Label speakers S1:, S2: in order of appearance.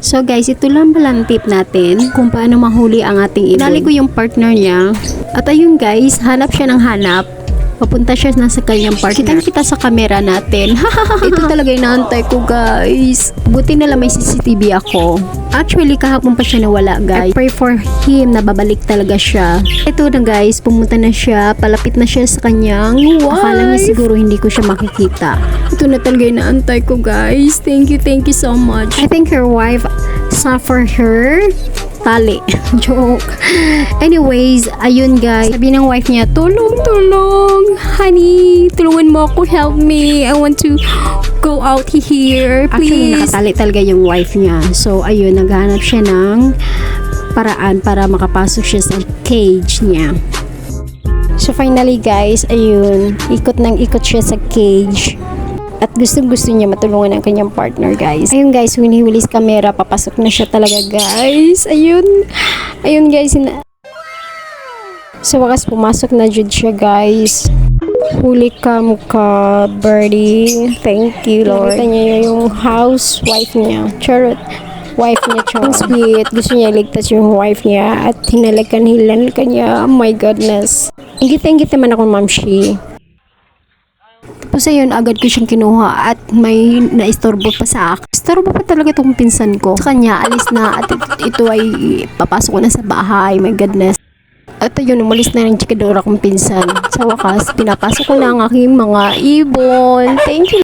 S1: So guys, ito lang palang tip natin kung paano mahuli ang ating ibon. Pinali ko yung partner niya. At ayun guys, hanap siya ng hanap. Papunta siya na sa kanyang partner. Kita sa camera natin. Ito talaga inaantay ko guys. Buti na lang may CCTV ako. Actually, kahapon pa siya nawala guys. I pray for him na babalik talaga siya. Ito na guys, pumunta na siya. Palapit na siya sa kanyang wife. Akala niya siguro hindi ko siya makikita. Ito na talaga inaantay ko guys. Thank you so much. I think her wife saw for her tali. Joke. Anyways, ayun guys. Sabi ng wife niya, tulong. Honey, tulungan mo ako. Help me. I want to go out here. Please. Actually, nakatali talaga yung wife niya. So, ayun, naghanap siya ng paraan para makapasok siya sa cage niya. So, finally guys, ayun, ikot siya sa cage. At gusto niya matulungan ang kanyang partner guys. Ayun guys, hinihilis camera, papasok na siya talaga guys. Ayun guys. Sa wakas, pumasok na jud siya guys. Huli ka mukha, birdie. Thank you Lord. Nakita niya yung housewife niya. Charot. Wife niya, charot. Sweet. Gusto niya iligtas yung wife niya. At hinalakan niya. Oh my goodness. Ingit naman ako, Ma'am Shi. Tapos ayun, agad ko siyang kinuha at may naistorbo pa sa akin. Istorbo pa talaga itong pinsan ko. Sa kanya, alis na at ito ay papasok ko na sa bahay. My goodness. At ayun, umalis na ng chikadora kong pinsan. Sa wakas, pinapasok ko na ang aking mga ibon. Thank you.